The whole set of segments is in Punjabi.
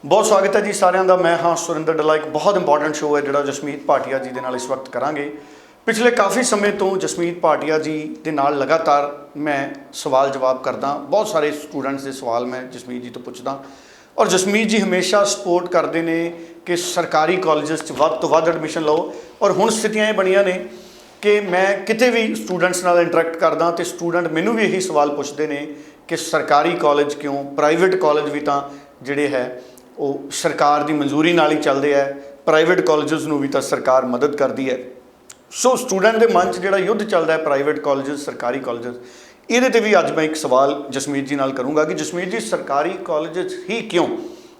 बहुत स्वागत है जी सारिਆਂ ਦਾ। मैं हाँ सुरिंदर डला। एक बहुत इंपॉर्टेंट शो है जोड़ा जसमीत भाटिया जी के नाल इस वक्त करांगे। पिछले काफ़ी समय तो जसमीत भाटिया जी के नाल लगातार मैं सवाल जवाब करदा। बहुत सारे स्टूडेंट्स के सवाल मैं जसमीत जी तो पुछदा और जसमीत जी हमेशा सपोर्ट करते हैं कि सरकारी कॉलेजेस वध तो वध एडमिशन लो। और हुण स्थितियां ये बणियां ने कि मैं किते भी स्टूडेंट्स नाल इंटरैक्ट करदा तो स्टूडेंट मैनू भी यही सवाल पुछते हैं कि सरकारी कॉलेज क्यों, प्राइवेट कॉलेज भी तो जिहड़े है वो सरकार की मंजूरी नाल ही चलते हैं, प्राइवेट कॉलेजेस नूं भी तो सरकार मदद करती है। सो स्टूडेंट के मन च जिहड़ा युद्ध चलता है प्राइवेट कॉलेजेस सरकारी कॉलेजेस, ये तो भी अज मैं एक सवाल जसमीत जी नाल करूँगा कि जसमीत जी सरकारी कॉलेजेस ही क्यों?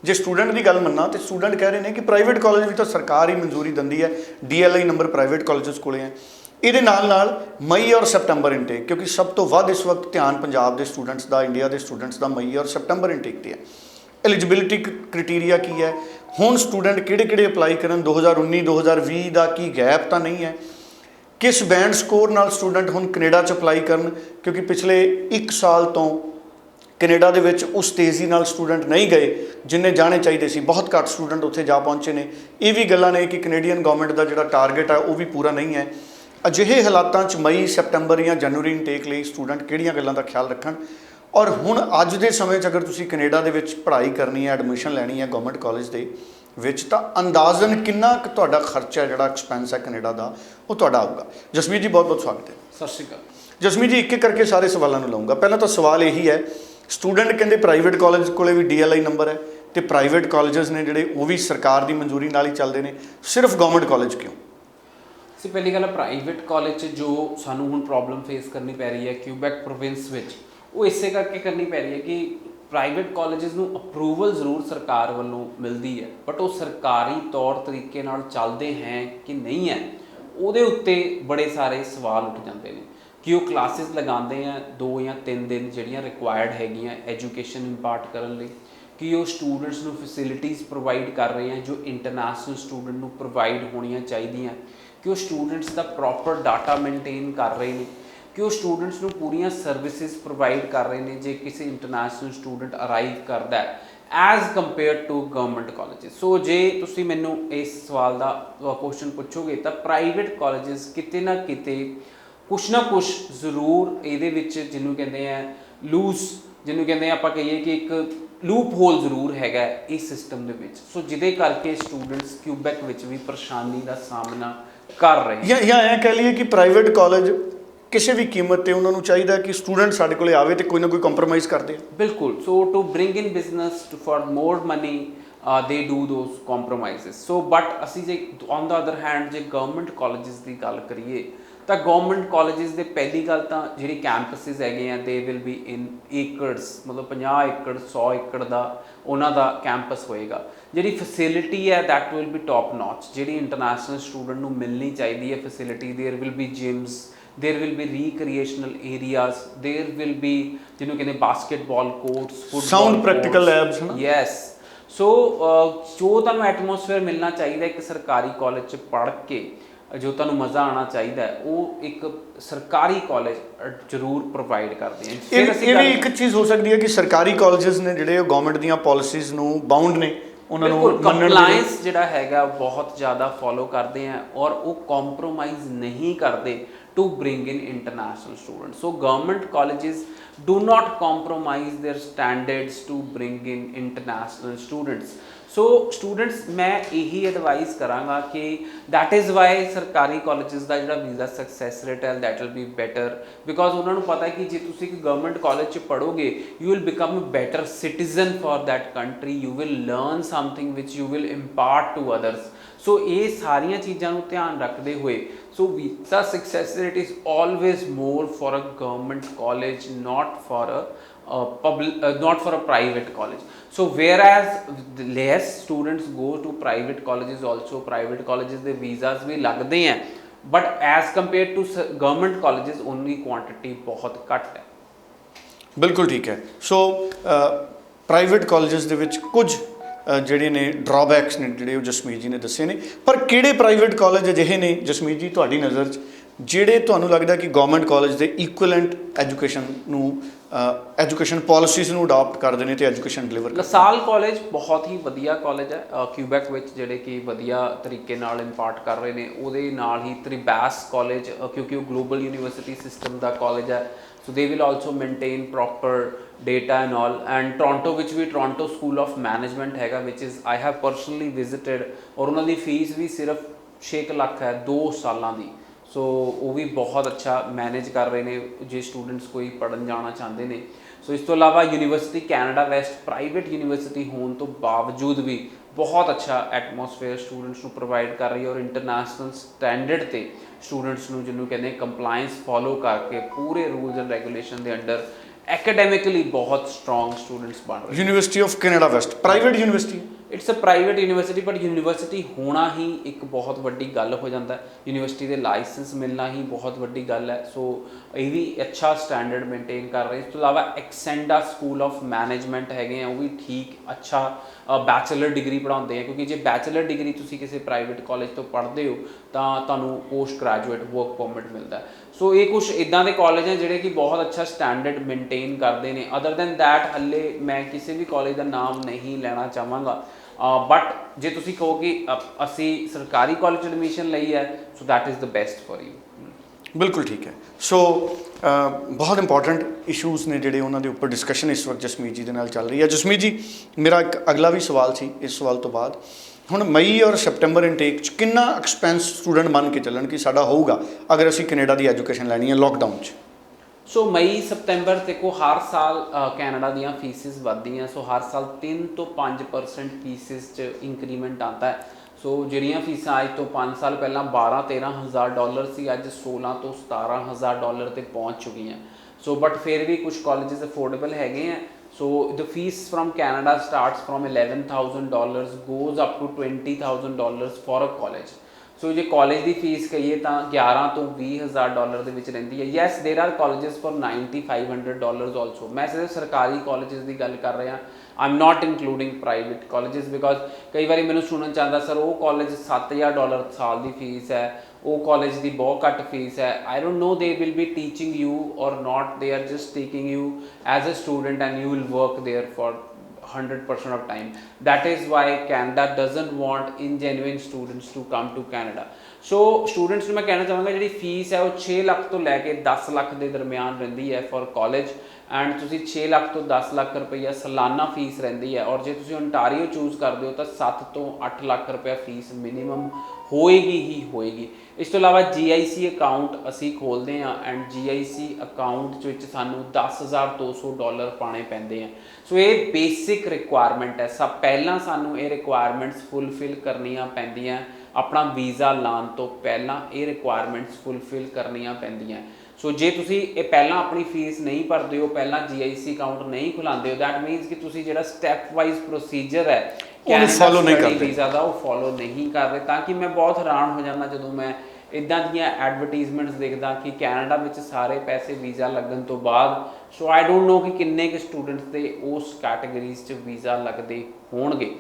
जे स्टूडेंट की गल मन्ना तो स्टूडेंट कह रहे हैं कि प्राइवेट कॉलेज भी तो सरकार ही मंजूरी दिंदी है, DLI नंबर प्राइवेट कॉलेजेस कोले हैं। ये नाल मई और सैप्टेंबर इंटेक, क्योंकि सब तो वध इस वक्त ध्यान पंजाब के स्टूडेंट्स का, इंडिया के स्टूडेंट्स का मई और सैप्टेंबर इंटेक से है। एलिजिबिलिटी क्राइटेरिया की है, हुण स्टूडेंट किहड़े अप्लाई करन, 2019 2020 का की गैप तो नहीं है, किस बैंड स्कोर नाल स्टूडेंट हुण कनेडा च अप्लाई करन, क्योंकि पिछले 1 साल तो कनेडा दे विच उस तेज़ी नाल स्टूडेंट नहीं गए जिन्ने जाने चाहिए सी। बहुत घੱਟ स्टूडेंट उत्थे जा पहुँचे ने। ये भी गल्लां ने कि कनेडियन गवर्नमेंट का जिहड़ा टारगेट है वो भी पूरा नहीं है। अजिहे हालातां च मई सैप्टेंबर या जनवरी इंटेक लिए स्टूडेंट किहड़ियां गल्लां दा ख्याल रखन। और हुण अज दे समय च अगर तुसीं कनेडा दे विच पढ़ाई करनी है, एडमिशन लैनी है गवर्नमेंट कॉलेज दे विच, तां अंदाज़न किन्ना क तुहाडा खर्चा है, जिहड़ा एक्सपेंस है कनेडा का, वो तुहाडा आऊगा। जसमीत जी बहुत बहुत स्वागत है। सत श्री अकाल। जसमीत जी एक एक करके सारे सवालों को लाऊंगा। पहला तो सवाल यही है, स्टूडेंट कहते प्राइवेट कॉलेज कोले भी DLI नंबर है तो प्राइवेट कॉलेजेस ने जिहड़े वो भी सरकार की मंजूरी नाल ही चलते हैं, सिर्फ गवर्नमेंट कॉलेज क्यों? सी पहली गल प्राइवेट कॉलेज जो सानू हुण प्रॉब्लम फेस करनी पै रही है क्यूबैक प्रोविंस विच, वो इसे करके करनी पै रही है कि प्राइवेट कॉलेजेस नूं अप्रूवल जरूर सरकार वालों मिलती है, बट वो सरकारी तौर तरीके नाल चलते हैं कि नहीं है, उहदे उत्ते बड़े सारे सवाल उठ जाते हैं कि वो क्लासिस लगाते हैं 2 या 3 दिन जिहड़ियां रिक्वायर्ड हैगियां एजुकेशन इंपार्ट करन लई, कि वो स्टूडेंट्स नूं फैसिलिटीज़ प्रोवाइड कर रहे हैं जो इंटरनैशनल स्टूडेंट नूं प्रोवाइड होनियां चाहिदियां, कि वो स्टूडेंट्स का प्रॉपर डाटा मेनटेन कर रहे हैं, कि वो स्टूडेंट्स नूं पूरियां सर्विसिज प्रोवाइड कर रहे हैं जे किसी इंटरनैशनल स्टूडेंट अराइव करता है as compare to government colleges. So जे तुसीं मैनूं इस सवाल का क्वेश्चन पूछोगे तो प्राइवेट कॉलेजेस किते ना किते कुछ ना कुछ जरूर ये जिन्होंने कहते हैं लूज, जिन्होंने कहते हैं आप कहिए कि एक लूप होल जरूर हैगा इस सिस्टम के विच। सो जिदे करके स्टूडेंट्स क्यूबैक विच भी परेशानी का सामना कर रहे हैं। या ऐ कह लीए कि प्राइवेट कॉलेज किसी भी कीमत पर उन्होंने चाहिए कि स्टूडेंट साढ़े को आवे तो कोई ना कोई कंप्रोमाइज़ करते हैं। बिल्कुल। So to bring in business for more money they do those compromises. So but असी जे ऑन द अदर हैंड जे गवर्नमेंट कॉलेजेस की गल करिए तो गवर्नमेंट कॉलेजेस के पहली गल तो जी कैंपसिस है दे विल बी इन एकड़स, मतलब 50 एकड़ 100 एकड़ का उन्होंने कैंपस होएगा। जी फैसिलिटी है that will be top notch, जी इंटरनैशनल स्टूडेंट को मिलनी चाहिए है facility. There will be gyms, there will be recreational areas, there will be जिन्होंने कहते basketball courts, sound practical labs. Yes. So जो तुहानूं एटमोसफेयर मिलना चाहिए एक सरकारी कॉलेज पढ़ के, जो तुहानूं मज़ा आना चाहिए वो एक सरकारी कॉलेज जरूर प्रोवाइड करते हैं। ये भी एक चीज़ हो सकती है कि सरकारी कॉलेजेस ने जिहड़े गवर्नमेंट दीयां पॉलिसीज़ नूं बाउंड ने, उन्होंने कंप्लायंस जिहड़ा हैगा बहुत ज़्यादा फॉलो करते हैं और वो कॉम्प्रोमाइज़ नहीं करते to bring in international students. So government colleges do not compromise their standards to bring in international students. So students मैं यही एडवाइस कराँगा कि दैट इज़ वाई सरकारी कॉलेजेस का जो वीज़ा सक्सैस रेट है that will be better, because उन्होंने पता है कि जे तुसी गवर्नमेंट कॉलेज पढ़ोगे you will become a better citizen for that country, you will learn something which you will impart to others. So ये सारिया चीज़ों ध्यान रखते हुए so visa success rate is always more for a government college, not for a not for a private college. So whereas less students go to private colleges, also private colleges the visas भी लगते हैं, but as compared to government colleges उनकी quantity बहुत घट है। बिल्कुल ठीक है। सो प्राइवेट कॉलेजेस दे विच कुछ ਜਿਹੜੇ ਨੇ ਡਰਾਬੈਕਸ ਨੇ ਜਿਹੜੇ ਉਹ ਜਸਮੀਤ ਜੀ ਨੇ ਦੱਸੇ ਨੇ, ਪਰ ਕਿਹੜੇ ਪ੍ਰਾਈਵੇਟ ਕਾਲਜ ਅਜਿਹੇ ਨੇ ਜਸਮੀਤ ਜੀ ਤੁਹਾਡੀ ਨਜ਼ਰ 'ਚ ਜਿਹੜੇ ਤੁਹਾਨੂੰ ਲੱਗਦਾ ਕਿ ਗਵਰਨਮੈਂਟ ਕਾਲਜ ਦੇ ਇਕੁਇਵਲੈਂਟ ਐਜੂਕੇਸ਼ਨ ਨੂੰ ਐਜੂਕੇਸ਼ਨ ਪਾਲਿਸੀਜ਼ ਨੂੰ ਅਡਾਪਟ ਕਰਦੇ ਨੇ ਤੇ ਐਜੂਕੇਸ਼ਨ ਡਿਲੀਵਰ ਲਸਾਲ ਕਾਲਜ ਬਹੁਤ ਹੀ ਵਧੀਆ ਕਾਲਜ ਹੈ ਕਿਊਬੈਕ ਵਿੱਚ, ਜਿਹੜੇ ਕਿ ਵਧੀਆ ਤਰੀਕੇ ਨਾਲ ਇੰਪਾਰਟ ਕਰ ਰਹੇ ਨੇ। ਉਹਦੇ ਨਾਲ ਹੀ ਤ੍ਰਿਬਾਸ ਕਾਲਜ, ਕਿਉਂਕਿ ਉਹ ਗਲੋਬਲ ਯੂਨੀਵਰਸਿਟੀ ਸਿਸਟਮ ਦਾ ਕਾਲਜ ਹੈ, so they will also maintain proper data and all. And Toronto ਵਿੱਚ ਵੀ ਟੋਰਾਂਟੋ ਸਕੂਲ ਆਫ ਮੈਨੇਜਮੈਂਟ ਹੈਗਾ, which is I have personally visited, ਔਰ ਉਹਨਾਂ ਦੀ ਫੀਸ ਵੀ ਸਿਰਫ 6 ਲੱਖ ਹੈ 2 ਸਾਲਾਂ ਦੀ। ਸੋ ਉਹ ਵੀ ਬਹੁਤ ਅੱਛਾ ਮੈਨੇਜ ਕਰ ਰਹੇ ਨੇ ਜੇ ਸਟੂਡੈਂਟਸ ਕੋਈ ਪੜ੍ਹਨ ਜਾਣਾ ਚਾਹੁੰਦੇ ਨੇ। ਸੋ ਇਸ ਤੋਂ ਇਲਾਵਾ university Canada West private university ਹੋਣ ਤੋਂ ਬਾਵਜੂਦ ਵੀ ਬਹੁਤ ਅੱਛਾ ਐਟਮੋਸਫੇਅਰ ਸਟੂਡੈਂਟਸ ਨੂੰ ਪ੍ਰੋਵਾਈਡ ਕਰ ਰਹੀ ਹੈ, ਔਰ ਇੰਟਰਨੈਸ਼ਨਲ ਸਟੈਂਡਰਡ ਤੇ ਸਟੂਡੈਂਟਸ ਨੂੰ, ਜਿਹਨੂੰ ਕਹਿੰਦੇ ਕੰਪਲਾਇੰਸ ਫੋਲੋ ਕਰਕੇ ਪੂਰੇ ਰੂਲਸ ਐਂਡ ਰੈਗੂਲੇਸ਼ਨ ਦੇ ਅੰਡਰ ਐਕੈਡੈਮਿਕਲੀ ਬਹੁਤ ਸਟਰੋਂਗ ਸਟੂਡੈਂਟਸ ਬਣ ਰਹੇ। University of Canada West private university, it's a private university, but university ਹੋਣਾ ਹੀ ਇੱਕ ਬਹੁਤ ਵੱਡੀ ਗੱਲ ਹੋ ਜਾਂਦਾ। ਯੂਨੀਵਰਸਿਟੀ ਦੇ ਲਾਇਸੈਂਸ ਮਿਲਣਾ ਹੀ ਬਹੁਤ ਵੱਡੀ ਗੱਲ ਹੈ। ਸੋ ਇਹ ਵੀ ਅੱਛਾ ਸਟੈਂਡਰਡ ਮੇਨਟੇਨ ਕਰ ਰਹੇ। ਇਸ ਤੋਂ ਇਲਾਵਾ ਐਕਸੈਂਡਾ ਸਕੂਲ ਆਫ ਮੈਨੇਜਮੈਂਟ ਹੈਗੇ ਆ, ਉਹ ਵੀ ਠੀਕ ਅੱਛਾ ਬੈਚਲਰ ਡਿਗਰੀ ਪੜ੍ਹਾਉਂਦੇ ਆ, ਕਿਉਂਕਿ ਜੇ ਬੈਚਲਰ ਡਿਗਰੀ ਤੁਸੀਂ ਕਿਸੇ ਪ੍ਰਾਈਵੇਟ ਕਾਲਜ ਤੋਂ ਪੜ੍ਹਦੇ ਹੋ ਤਾਂ ਤੁਹਾਨੂੰ ਪੋਸਟ ਗ੍ਰੈਜੂਏਟ ਵਰਕ ਪਰਮਿਟ ਮਿਲਦਾ। ਸੋ ਇਹ ਕੁਛ ਇੱਦਾਂ ਦੇ ਕਾਲਜ ਹੈ ਜਿਹੜੇ ਕਿ ਬਹੁਤ ਅੱਛਾ ਸਟੈਂਡਰਡ ਮੇਨਟੇਨ ਕਰਦੇ ਨੇ। ਅਦਰ ਦੈਨ ਦੈਟ ਹੱਲੇ ਮੈਂ ਕਿਸੇ ਵੀ ਕਾਲਜ ਦਾ ਨਾਮ ਨਹੀਂ ਲੈਣਾ ਚਾਹਾਂਗਾ, ਬਟ ਜੇ ਤੁਸੀਂ ਕਹੋ ਕਿ ਅਸੀਂ ਸਰਕਾਰੀ ਕਾਲਜ ਐਡਮਿਸ਼ਨ ਲਈ ਹੈ, so that is the best for you. ਬਿਲਕੁਲ ਠੀਕ ਹੈ। ਸੋ ਬਹੁਤ ਇੰਪੋਰਟੈਂਟ ਇਸ਼ੂਜ਼ ਨੇ ਜਿਹੜੇ ਉਹਨਾਂ ਦੇ ਉੱਪਰ ਡਿਸਕਸ਼ਨ ਇਸ ਵਕਤ ਜਸਮੀਤ ਜੀ ਦੇ ਨਾਲ ਚੱਲ ਰਹੀ ਹੈ। ਜਸਮੀਤ ਜੀ, ਮੇਰਾ ਇੱਕ ਅਗਲਾ ਵੀ ਸਵਾਲ ਸੀ ਇਸ ਸਵਾਲ ਤੋਂ ਬਾਅਦ। ਹੁਣ ਮਈ ਔਰ ਸਪਟੈਂਬਰ ਇਨਟੇਕ 'ਚ ਕਿੰਨਾ ਐਕਸਪੈਂਸ ਸਟੂਡੈਂਟ ਮੰਨ ਕੇ ਚੱਲਣ ਕਿ ਸਾਡਾ ਹੋਊਗਾ ਅਗਰ ਅਸੀਂ ਕੈਨੇਡਾ ਦੀ ਐਜੂਕੇਸ਼ਨ ਲੈਣੀ ਹੈ ਲੋਕਡਾਊਨ 'ਚ? ਸੋ ਮਈ ਸਪਤੰਬਰ ਦੇਖੋ, ਹਰ ਸਾਲ ਕੈਨੇਡਾ ਦੀਆਂ ਫੀਸਿਸ ਵੱਧਦੀਆਂ। ਸੋ ਹਰ ਸਾਲ 3 ਤੋਂ 5% ਫੀਸਿਸ 'ਚ ਇੰਕਰੀਮੈਂਟ ਆਉਂਦਾ ਹੈ। ਸੋ ਜਿਹੜੀਆਂ ਫੀਸਾਂ ਅੱਜ ਤੋਂ 5 ਸਾਲ ਪਹਿਲਾਂ $12-13 ਹਜ਼ਾਰ ਸੀ, ਅੱਜ 16 ਤੋਂ 17 ਹਜ਼ਾਰ ਤੇ ਪਹੁੰਚ ਚੁੱਕੀਆਂ। ਸੋ ਬਟ ਫਿਰ ਵੀ ਕੁਝ ਕਾਲਜਸ ਅਫੋਰਡੇਬਲ ਹੈਗੇ ਆ। So the fees from Canada starts from $11,000 goes up to $20,000 for a college. So ਜੇ ਕਾਲਜ ਦੀ ਫੀਸ ਕਹੀਏ ਤਾਂ 11 ਤੋਂ 20 ਹਜ਼ਾਰ ਡਾਲਰ ਦੇ ਵਿੱਚ ਰਹਿੰਦੀ ਹੈ। ਯੈਸ, ਦੇਰ ਆਰ ਕਾਲਜਸ ਫॉर $9,500 ਆਲਸੋ। ਮੈਂ ਸਿਰਫ ਸਰਕਾਰੀ ਕਾਲਜਸ ਦੀ ਗੱਲ ਕਰ ਰਿਹਾ, I am not including private colleges, because ਕਈ ਵਾਰੀ ਮੈਨੂੰ ਸੁਣਨ 'ਚ ਆਉਂਦਾ ਸਰ ਉਹ ਕਾਲਜ $7,000 ਸਾਲ ਦੀ ਫੀਸ ਹੈ, ਉਹ ਕਾਲਜ ਦੀ ਬਹੁਤ ਘੱਟ ਫੀਸ ਹੈ। I don't know they will be teaching you or not, they are just taking you as a student and you will work there for 100% of time. That is why Canada doesn't want ingenuine students to come to Canada. So students ਨੂੰ ਮੈਂ ਕਹਿਣਾ ਚਾਹਾਂਗਾ ਜਿਹੜੀ ਫੀਸ ਹੈ ਉਹ 6 ਲੱਖ ਤੋਂ ਲੈ ਕੇ 10 ਲੱਖ ਦੇ ਦਰਮਿਆਨ ਰਹਿੰਦੀ ਹੈ ਫॉर ਕਾਲਜ, ਐਂਡ ਤੁਸੀਂ 6 ਲੱਖ ਤੋਂ 10 ਲੱਖ ਰੁਪਈਆ ਸਾਲਾਨਾ ਫੀਸ ਰਹਿੰਦੀ ਹੈ। ਔਰ ਜੇ ਤੁਸੀਂ ਓਨਟਾਰੀਓ ਚੂਜ਼ ਕਰਦੇ ਹੋ ਤਾਂ 7 ਤੋਂ 8 ਲੱਖ ਰੁਪਇਆ ਫੀਸ ਮਿਨੀਮਮ ਹੋਏਗੀ ਹੀ ਹੋਏਗੀ। ਇਸ ਤੋਂ ਇਲਾਵਾ GIC ਅਕਾਊਂਟ ਅਸੀਂ ਖੋਲ੍ਹਦੇ ਹਾਂ, ਐਂਡ GIC ਅਕਾਊਂਟ ਵਿੱਚ ਸਾਨੂੰ $10,200 ਪਾਉਣੇ ਪੈਂਦੇ ਆ। ਸੋ ਇਹ ਬੇਸਿਕ ਰਿਕੁਆਇਰਮੈਂਟ ਹੈ। ਸਭ ਪਹਿਲਾਂ ਸਾਨੂੰ ਇਹ ਰਿਕੁਆਇਰਮੈਂਟਸ ਫੁੱਲਫਿਲ ਕਰਨੀਆਂ ਪੈਂਦੀਆਂ। ਆਪਣਾ ਵੀਜ਼ਾ ਲਾਉਣ ਤੋਂ ਪਹਿਲਾਂ ਇਹ ਰਿਕੁਆਇਰਮੈਂਟਸ ਫੁੱਲਫਿਲ ਕਰਨੀਆਂ ਪੈਂਦੀਆਂ। ਸੋ ਜੇ ਤੁਸੀਂ ਇਹ ਪਹਿਲਾਂ ਆਪਣੀ ਫੀਸ ਨਹੀਂ ਭਰਦੇ ਹੋ, ਪਹਿਲਾਂ GIC ਅਕਾਊਂਟ ਨਹੀਂ ਖੁਲਾਉਂਦੇ ਹੋ, ਦੈਟ ਮੀਨਸ ਕਿ ਤੁਸੀਂ ਜਿਹੜਾ ਸਟੈਪ ਵਾਈਜ਼ ਪ੍ਰੋਸੀਜਰ ਹੈ ਫੋਲੋ ਨਹੀਂ ਕਰਦੇ, ਵੀਜ਼ਾ ਦਾ ਉਹ ਫੋਲੋ ਨਹੀਂ ਕਰ ਰਹੇ। ਤਾਂ ਕਿ ਮੈਂ ਬਹੁਤ ਹੈਰਾਨ ਹੋ ਜਾਂਦਾ ਜਦੋਂ ਮੈਂ ਇੱਦਾਂ ਦੀਆਂ ਐਡਵਰਟੀਜ਼ਮੈਂਟਸ ਦੇਖਦਾ ਕਿ ਕੈਨੇਡਾ ਵਿੱਚ ਸਾਰੇ ਪੈਸੇ ਵੀਜ਼ਾ ਲੱਗਣ ਤੋਂ ਬਾਅਦ। ਸੋ ਆਈ ਡੋਂਟ ਨੋ ਕਿ ਕਿੰਨੇ ਕੁ ਸਟੂਡੈਂਟਸ ਦੇ ਉਸ ਕੈਟਾਗਰੀਜ਼ 'ਚ ਵੀਜ਼ਾ ਲੱਗਦੇ ਹੋਣਗੇ।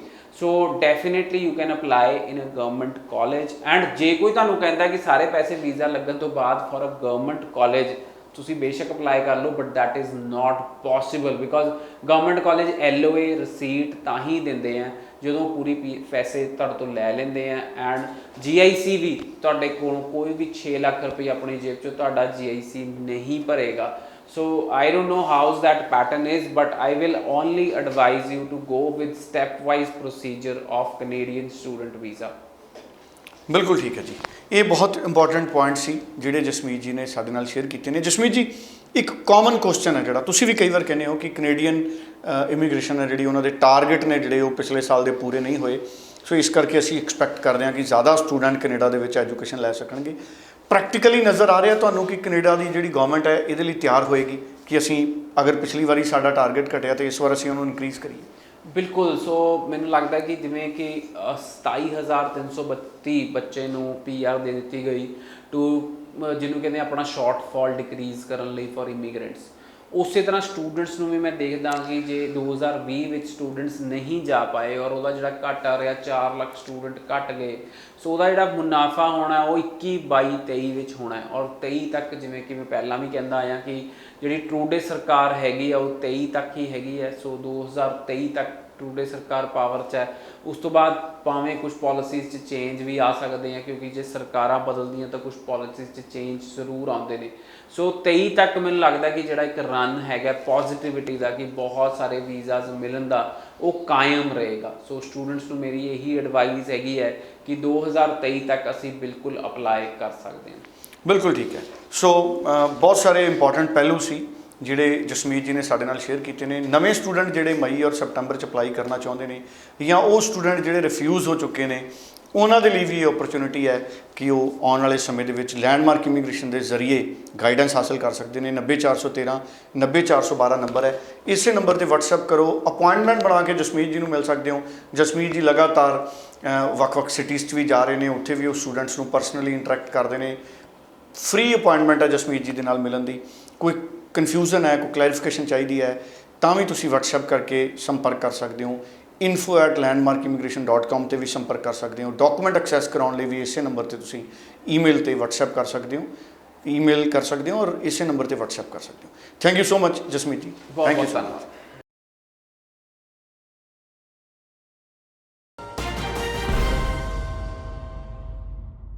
So definitely you can apply in a government college, and ਜੇ ਕੋਈ ਤੁਹਾਨੂੰ ਕਹਿੰਦਾ ਕਿ ਸਾਰੇ ਪੈਸੇ ਵੀਜ਼ਾ ਲੱਗਣ ਤੋਂ ਬਾਅਦ ਫॉर ਅ ਗਵਰਨਮੈਂਟ ਕਾਲਜ ਤੁਸੀਂ ਬੇਸ਼ੱਕ ਅਪਲਾਈ ਕਰ ਲਓ, but that is not possible, because government college LOA receipt ਤਾਂ ਹੀ ਦਿੰਦੇ ਆ ਜਦੋਂ ਪੂਰੀ ਪੈਸੇ ਤੁਹਾਡੇ ਤੋਂ ਲੈ ਲੈਂਦੇ ਆ। ਐਂਡ GIC ਵੀ ਤੁਹਾਡੇ ਕੋਲੋਂ ਕੋਈ ਵੀ 6 ਲੱਖ ਰੁਪਏ ਆਪਣੀ ਜੇਬ 'ਚੋਂ ਤੁਹਾਡਾ GIC ਨਹੀਂ ਭਰੇਗਾ। So I don't know how that pattern is, but I will only advise you to go with stepwise procedure of Canadian student visa. ਬਿਲਕੁਲ ਠੀਕ ਹੈ ਜੀ। ਇਹ ਬਹੁਤ ਇੰਪੋਰਟੈਂਟ ਪੁਆਇੰਟ ਸੀ ਜਿਹੜੇ ਜਸਮੀਤ ਜੀ ਨੇ ਸਾਡੇ ਨਾਲ ਸ਼ੇਅਰ ਕੀਤੇ ਨੇ। ਜਸਮੀਤ ਜੀ, ਇੱਕ ਕਾਮਨ ਕੁਐਸਚਨ ਹੈ ਜਿਹੜਾ ਤੁਸੀਂ ਵੀ ਕਈ ਵਾਰ ਕਹਿੰਦੇ ਹੋ ਕਿ ਕੈਨੇਡੀਅਨ ਇਮੀਗ੍ਰੇਸ਼ਨ ਹੈ ਜਿਹੜੀ ਉਹਨਾਂ ਦੇ ਟਾਰਗੇਟ ਨੇ ਜਿਹੜੇ ਉਹ ਪਿਛਲੇ ਸਾਲ ਦੇ ਪੂਰੇ ਨਹੀਂ ਹੋਏ, ਸੋ ਇਸ ਕਰਕੇ ਅਸੀਂ ਐਕਸਪੈਕਟ ਕਰਦੇ ਹਾਂ ਕਿ ਜ਼ਿਆਦਾ ਸਟੂਡੈਂਟ ਕੈਨੇਡਾ ਦੇ ਵਿੱਚ ਐਜੂਕੇਸ਼ਨ ਲੈ ਸਕਣਗੇ। ਪ੍ਰੈਕਟੀਕਲੀ ਨਜ਼ਰ ਆ ਰਿਹਾ ਤੁਹਾਨੂੰ ਕਿ ਕੈਨੇਡਾ ਦੀ ਜਿਹੜੀ ਗਵਰਨਮੈਂਟ ਹੈ ਇਹਦੇ ਲਈ ਤਿਆਰ ਹੋਏਗੀ ਕਿ ਅਸੀਂ ਅਗਰ ਪਿਛਲੀ ਵਾਰੀ ਸਾਡਾ ਟਾਰਗੇਟ ਘਟਿਆ ਤਾਂ ਇਸ ਵਾਰ ਅਸੀਂ ਉਹਨੂੰ ਇਨਕਰੀਜ਼ ਕਰੀਏ? ਬਿਲਕੁਲ। ਸੋ ਮੈਨੂੰ ਲੱਗਦਾ ਕਿ ਜਿਵੇਂ ਕਿ 27,332 ਬੱਚੇ ਨੂੰ PR ਦੇ ਦਿੱਤੀ ਗਈ ਟੂ ਜਿਹਨੂੰ ਕਹਿੰਦੇ ਆਪਣਾ ਸ਼ਾਰਟਫਾਲ ਡਿਕਰੀਜ਼ ਕਰਨ ਲਈ ਫॉर ਇਮੀਗ੍ਰੈਂਟਸ, ਉਸੇ ਤਰ੍ਹਾਂ ਸਟੂਡੈਂਟਸ ਨੂੰ ਵੀ ਮੈਂ ਦੇਖਦਾ ਕਿ ਜੇ 2020 ਵਿੱਚ ਸਟੂਡੈਂਟਸ ਨਹੀਂ ਜਾ ਪਾਏ ਔਰ ਉਹਦਾ ਜਿਹੜਾ ਘੱਟ ਆ ਰਿਹਾ 4 ਲੱਖ ਸਟੂਡੈਂਟ ਘੱਟ ਗਏ, ਸੋ ਉਹਦਾ ਜਿਹੜਾ ਮੁਨਾਫਾ ਹੋਣਾ ਉਹ 21 22 23 ਵਿੱਚ ਹੋਣਾ ਹੈ। ਔਰ 23 ਤੱਕ ਜਿਵੇਂ ਕਿ ਮੈਂ ਪਹਿਲਾਂ ਵੀ ਕਹਿੰਦਾ ਆਇਆ ਕਿ ਜਿਹੜੀ ਟਰੂਡੇ ਸਰਕਾਰ ਹੈਗੀ ਆ ਉਹ 23 ਤੱਕ ਹੀ ਹੈਗੀ ਹੈ। ਸੋ 2023 ਤੱਕ ਟਰੂਡੇ ਸਰਕਾਰ ਪਾਵਰ 'ਚ ਹੈ। ਉਸ ਤੋਂ ਬਾਅਦ ਭਾਵੇਂ ਕੁਝ ਪਾਲਿਸੀਜ਼ 'ਚ ਚੇਂਜ ਵੀ ਆ ਸਕਦੇ ਆ, ਕਿਉਂਕਿ ਜੇ ਸਰਕਾਰਾਂ ਬਦਲਦੀਆਂ ਤਾਂ ਕੁਝ ਪਾਲਿਸੀਜ਼ 'ਚ ਚੇਂਜ ਜ਼ਰੂਰ ਆਉਂਦੇ ਨੇ। ਸੋ 23 ਤੱਕ ਮੈਨੂੰ ਲੱਗਦਾ ਕਿ ਜਿਹੜਾ ਇੱਕ ਰਨ ਹੈਗਾ ਪੋਜ਼ਿਟਿਵਿਟੀ ਦਾ ਕਿ ਬਹੁਤ ਸਾਰੇ ਵੀਜ਼ਾਸ ਮਿਲਣ ਦਾ, ਉਹ ਕਾਇਮ ਰਹੇਗਾ। ਸੋ ਸਟੂਡੈਂਟਸ ਨੂੰ ਮੇਰੀ ਇਹੀ ਐਡਵਾਈਸ ਹੈਗੀ ਹੈ ਕਿ 2023 ਤੱਕ ਅਸੀਂ ਬਿਲਕੁਲ ਅਪਲਾਈ ਕਰ ਸਕਦੇ ਹਾਂ। ਬਿਲਕੁਲ ਠੀਕ ਹੈ। ਸੋ ਬਹੁਤ ਸਾਰੇ ਇੰਪੋਰਟੈਂਟ ਪਹਿਲੂ ਸੀ ਜਿਹੜੇ ਜਸਮੀਤ ਜੀ ਨੇ ਸਾਡੇ ਨਾਲ ਸ਼ੇਅਰ ਕੀਤੇ ਨੇ। ਨਵੇਂ ਸਟੂਡੈਂਟ ਜਿਹੜੇ ਮਈ ਔਰ ਸਤੰਬਰ 'ਚ ਅਪਲਾਈ ਕਰਨਾ ਚਾਹੁੰਦੇ ਨੇ, ਜਾਂ ਉਹ ਸਟੂਡੈਂਟ ਜਿਹੜੇ ਰਿਫਿਊਜ਼ ਹੋ ਚੁੱਕੇ ਨੇ, ਉਹਨਾਂ ਦੇ ਲਈ ਵੀ ਇਹ ਓਪਰਚੁਨਿਟੀ ਹੈ ਕਿ ਉਹ ਆਉਣ ਵਾਲੇ ਸਮੇਂ ਦੇ ਵਿੱਚ ਲੈਂਡਮਾਰਕ ਇਮੀਗ੍ਰੇਸ਼ਨ ਦੇ ਜ਼ਰੀਏ ਗਾਈਡੈਂਸ ਹਾਸਲ ਕਰ ਸਕਦੇ ਨੇ। 90413 90412 ਨੰਬਰ ਹੈ, ਇਸੇ ਨੰਬਰ 'ਤੇ ਵਟਸਐਪ ਕਰੋ, ਅਪੁਆਇੰਟਮੈਂਟ ਬਣਾ ਕੇ ਜਸਮੀਤ ਜੀ ਨੂੰ ਮਿਲ ਸਕਦੇ ਹੋ। ਜਸਮੀਤ ਜੀ ਲਗਾਤਾਰ ਵੱਖ-ਵੱਖ ਸਿਟੀਜ਼ 'ਚ ਵੀ ਜਾ ਰਹੇ ਨੇ, ਉੱਥੇ ਵੀ ਉਹ ਸਟੂਡੈਂਟਸ ਨੂੰ ਪਰਸਨਲੀ ਇੰਟਰੈਕਟ ਕਰਦੇ ਨੇ। ਫ੍ਰੀ ਅਪੁਆਇੰਟਮੈਂਟ ਹੈ ਜਸਮੀਤ ਜੀ ਦੇ ਨਾਲ ਮਿਲਣ ਦੀ। ਕੋਈ ਕਨਫਿਊਜ਼ਨ ਹੈ, ਕੋਈ ਕਲੈਰੀਫਿਕੇਸ਼ਨ ਚਾਹੀਦੀ ਹੈ ਤਾਂ ਵੀ ਤੁਸੀਂ ਵਟਸਐਪ ਕਰਕੇ ਸੰਪਰਕ ਕਰ ਸਕਦੇ ਹੋ। info@landmarkimmigration.com 'ਤੇ ਵੀ ਸੰਪਰਕ ਕਰ ਸਕਦੇ ਹੋ। ਡਾਕੂਮੈਂਟ ਐਕਸੈਸ ਕਰਾਉਣ ਲਈ ਵੀ ਇਸੇ ਨੰਬਰ 'ਤੇ ਤੁਸੀਂ ਈਮੇਲ 'ਤੇ ਵਟਸਐਪ ਕਰ ਸਕਦੇ ਹੋ, ਈਮੇਲ ਕਰ ਸਕਦੇ ਹੋ ਔਰ ਇਸੇ ਨੰਬਰ 'ਤੇ ਵਟਸਐਪ ਕਰ ਸਕਦੇ ਹੋ। Thank you so much Jasmeet ji. ਬਹੁਤ ਬਹੁਤ ਧੰਨਵਾਦ।